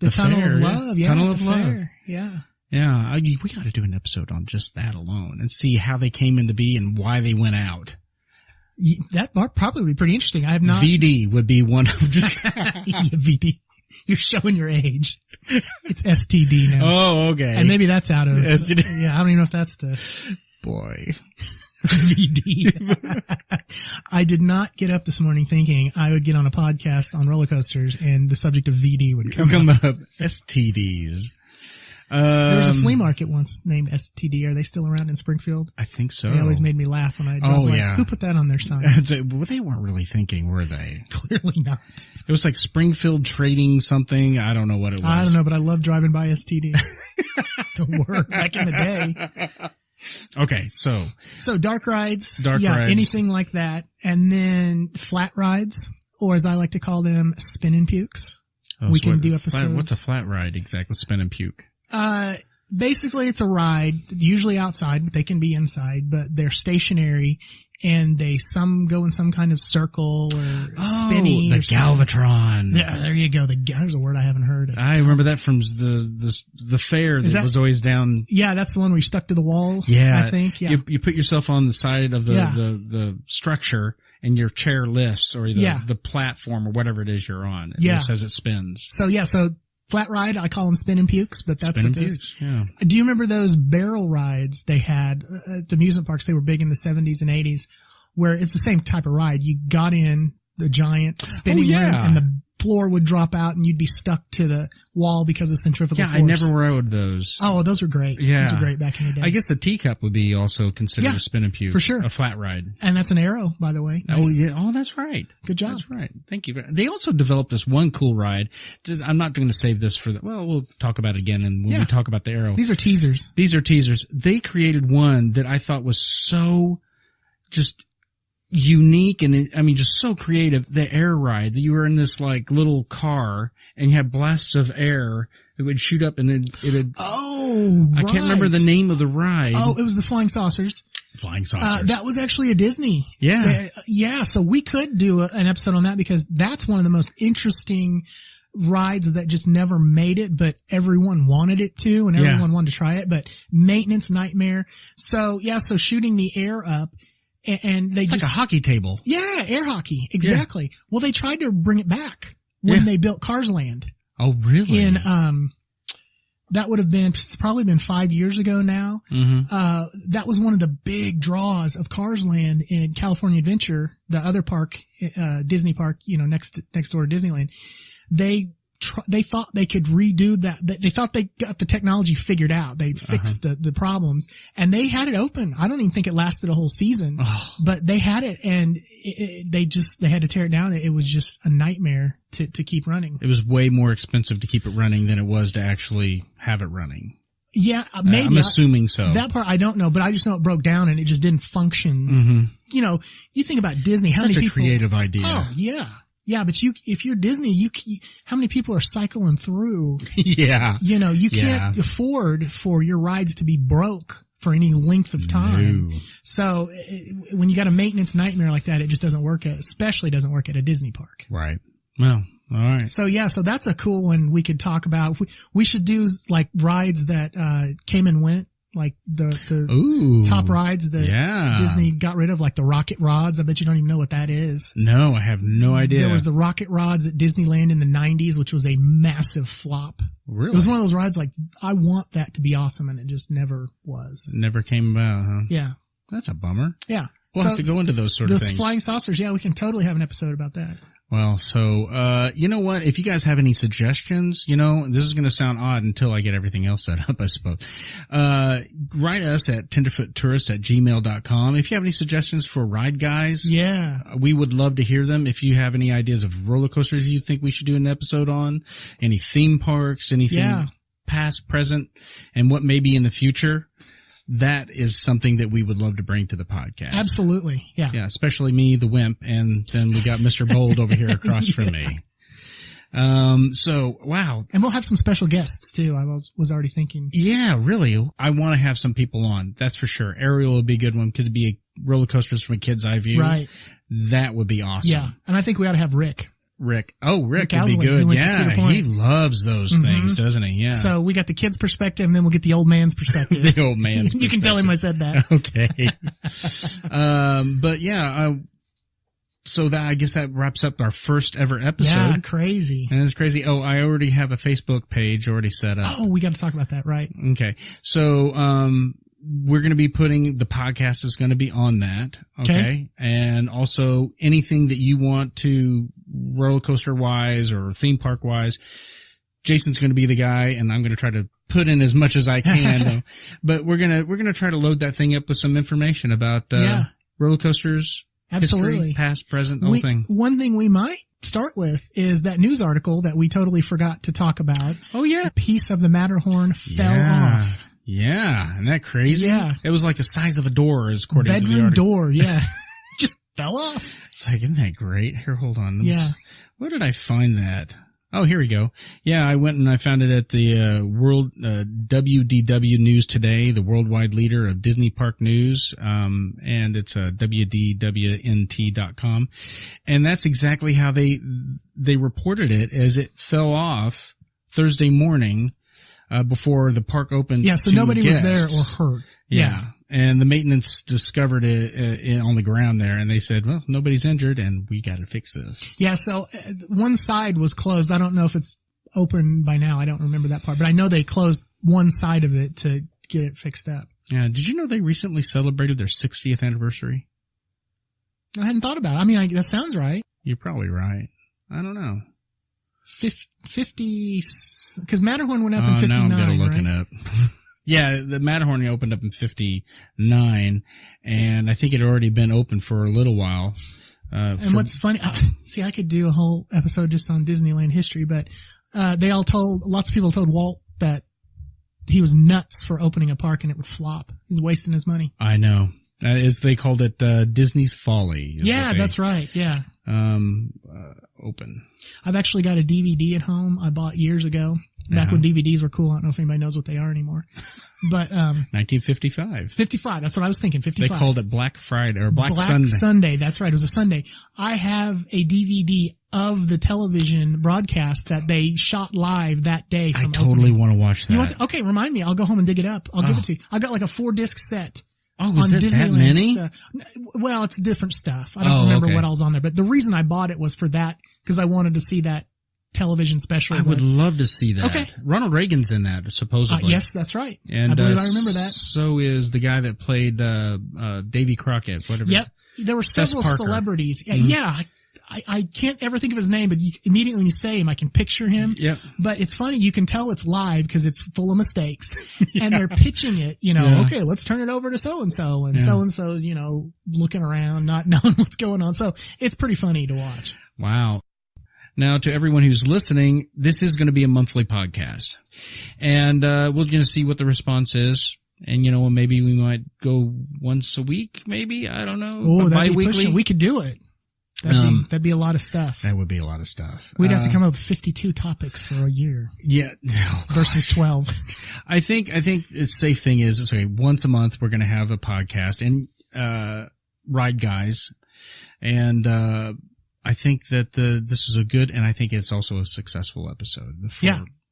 Tunnel fair, of Love. Yeah, Tunnel of Love. Fair. Yeah. Yeah. We got to do an episode on just that alone and see how they came into be and why they went out. That probably would be pretty interesting. I have not. VD would be one of just. VD. You're showing your age. It's STD now. Oh, okay. And maybe that's out of. STD. Yeah, I don't even know if that's the. Boy. VD. I did not get up this morning thinking I would get on a podcast on roller coasters and the subject of VD would come up. STDs. There was a flea market once named STD. Are they still around in Springfield? I think so. They always made me laugh when I dropped who put that on their sign? Well, they weren't really thinking, were they? Clearly not. It was like Springfield Trading something. I don't know what it was. I don't know, but I love driving by STD. The word back in the day. Okay, so dark rides. Rides. Anything like that. And then flat rides, or as I like to call them, spin and pukes. We can do episodes. What's a flat ride exactly? Spin and puke. Basically it's a ride, usually outside, but they can be inside, but they're stationary and some go in some kind of circle or spinny. The Galvatron. Yeah, there you go. There's a word I haven't heard. I remember that from the fair that was always down. Yeah, that's the one where you stuck to the wall. Yeah. I think. Yeah. You put yourself on the side of the structure and your chair lifts or the platform or whatever it is you're on. It lifts as it spins. So flat ride. I call them spinning pukes, but that's Spinning what those. pukes, yeah. Do you remember those barrel rides they had at the amusement parks? They were big in the 70s and 80s, where it's the same type of ride. You got in the giant spinning rim and the floor would drop out and you'd be stuck to the wall because of centrifugal force. I never rode those. Oh, those were great. Yeah. Those were great back in the day. I guess the teacup would be also considered a spin and puke. For sure. A flat ride. And that's an arrow, by the way. Nice. Oh, yeah. Oh, that's right. Good job. That's right. Thank you. They also developed this one cool ride. I'm not going to save this for we'll talk about it again and when we talk about the arrow. These are teasers. They created one that I thought was so just unique and just so creative. The air ride that you were in this like little car and you had blasts of air that would shoot up and then it'd. Oh, right. I can't remember the name of the ride. Oh, it was the Flying Saucers. Flying Saucers. That was actually a Disney. Yeah. Yeah. So we could do an episode on that because that's one of the most interesting rides that just never made it, but everyone wanted it to and everyone wanted to try it, but maintenance nightmare. So shooting the air up. And they it's like a hockey table. Yeah, air hockey. Exactly. Yeah. Well, they tried to bring it back when they built Cars Land. Oh, really? In, that would have been, probably been 5 years ago now. Mm-hmm. That was one of the big draws of Cars Land in California Adventure, the other park, Disney park, next door to Disneyland. They thought they could redo that. They thought they got the technology figured out. They fixed the problems and they had it open. I don't even think it lasted a whole season, but they had it and they had to tear it down. It was just a nightmare to keep running. It was way more expensive to keep it running than it was to actually have it running. Yeah, maybe. I'm assuming so. That part I don't know, but I just know it broke down and it just didn't function. Mm-hmm. You think about Disney, how many people. Such a creative idea. Oh, yeah. Yeah, but if you're Disney, how many people are cycling through? Yeah. You can't afford for your rides to be broke for any length of time. No. So when you got a maintenance nightmare like that, it just doesn't work especially doesn't work at a Disney park. Right. Well, all right. So so that's a cool one we could talk about. We should do like rides that, came and went. Like the top rides that Disney got rid of, like the rocket rods. I bet you don't even know what that is. No, I have no idea. There was the rocket rods at Disneyland in the 90s, which was a massive flop. Really? It was one of those rides like, I want that to be awesome, and it just never was. Never came about, huh? Yeah. That's a bummer. Yeah. We'll have to go into those sort of things. The flying saucers, we can totally have an episode about that. Well, so, you know what? If you guys have any suggestions, this is going to sound odd until I get everything else set up, I suppose. Write us at tenderfoottourists@gmail.com. If you have any suggestions for ride guys. Yeah. We would love to hear them. If you have any ideas of roller coasters you think we should do an episode on, any theme parks, anything past, present, and what may be in the future. That is something that we would love to bring to the podcast. Absolutely. Yeah. Yeah, especially me, the wimp, and then we got Mr. Bold over here across from me. So, wow. And we'll have some special guests too. I was already thinking. Yeah, really. I want to have some people on. That's for sure. Ariel would be a good one because it'd be roller coasters from a kid's eye view. Right. That would be awesome. Yeah. And I think we ought to have Rick. Oh, Rick would be good. Yeah, he loves those things, doesn't he? Yeah. So we got the kid's perspective, and then we'll get the old man's perspective. The old man's You can tell him I said that. Okay. But yeah, so that, I guess that wraps up our first ever episode. Yeah, crazy. And it's crazy. Oh, I already have a Facebook page already set up. Oh, we got to talk about that, right? Okay. So, we're going to be putting, the podcast is going to be on that. Okay. And also anything that you want to roller coaster wise or theme park wise, Jason's going to be the guy and I'm going to try to put in as much as I can. But we're going to try to load that thing up with some information about, roller coasters. Absolutely. History, past, present, the whole thing. One thing we might start with is that news article that we totally forgot to talk about. Oh yeah. A piece of the Matterhorn fell off. Yeah, isn't that crazy? Yeah. It was like the size of a door, according to the bedroom article. door, yeah. Just fell off. It's like, isn't that great? Here, hold on. Yeah. Where did I find that? Oh, here we go. Yeah, I went and I found it at the WDW News Today, the worldwide leader of Disney Park News, and it's WDWNT.com. And that's exactly how they reported it, as it fell off Thursday morning. Before the park opened. Yeah, so nobody was there or hurt. Yeah. And the maintenance discovered it on the ground there, and they said, well, nobody's injured, and we got to fix this. Yeah, so one side was closed. I don't know if it's open by now. I don't remember that part, but I know they closed one side of it to get it fixed up. Yeah. Did you know they recently celebrated their 60th anniversary? I hadn't thought about it. I mean, that sounds right. You're probably right. I don't know. 50, because Matterhorn went up in 59, now I'm right? looking up. Yeah, the Matterhorn opened up in 59, and I think it had already been open for a little while. And what's funny, see, I could do a whole episode just on Disneyland history, but lots of people told Walt that he was nuts for opening a park and it would flop. He's wasting his money. I know. They called it Disney's Folly. Yeah, that's right. Yeah. Open. I've actually got a DVD at home I bought years ago. Back when DVDs were cool. I don't know if anybody knows what they are anymore. But 1955. 55. That's what I was thinking. 55. They called it Black Friday or Black Sunday. Black Sunday. That's right. It was a Sunday. I have a DVD of the television broadcast that they shot live that day. I totally want to watch that. Okay, remind me. I'll go home and dig it up. I'll give it to you. I got like a 4-disc set. Oh, was it that many? Well, it's different stuff. I don't remember what else on there. But the reason I bought it was for that, because I wanted to see that television special. I would love to see that. Okay. Ronald Reagan's in that, supposedly. Yes, that's right. And, I believe I remember that. So is the guy that played Davy Crockett. Whatever. Yep. There were several celebrities. Yeah. I can't ever think of his name, but immediately when you say him, I can picture him. Yep. But it's funny, you can tell it's live because it's full of mistakes. And they're pitching it, okay, let's turn it over to so-and-so, and so-and-so, looking around, not knowing what's going on. So it's pretty funny to watch. Wow. Now, to everyone who's listening, this is going to be a monthly podcast. And we're going to see what the response is. And, maybe we might go once a week, maybe? I don't know. Oh, bi-weekly? We could do it. That'd be a lot of stuff. That would be a lot of stuff. We'd have to come up with 52 topics for a year. Yeah. Versus 12. I think the safe thing is, once a month we're going to have a podcast and, Ride Guys. And, I think that this is a good, and I think it's also a succccessful episode.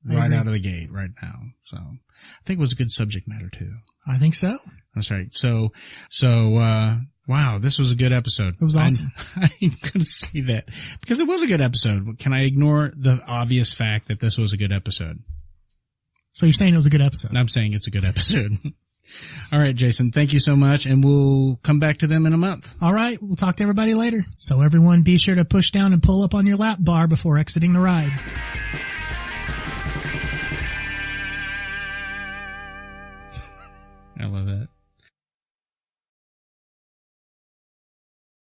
Right out of the gate right now. So I think it was a good subject matter too. I think so. That's right. So, wow, this was a good episode. It was awesome. I'm going to say that because it was a good episode. Can I ignore the obvious fact that this was a good episode? So you're saying it was a good episode? I'm saying it's a good episode. All right, Jason, thank you so much, and we'll come back to them in a month. All right, we'll talk to everybody later. So everyone, be sure to push down and pull up on your lap bar before exiting the ride.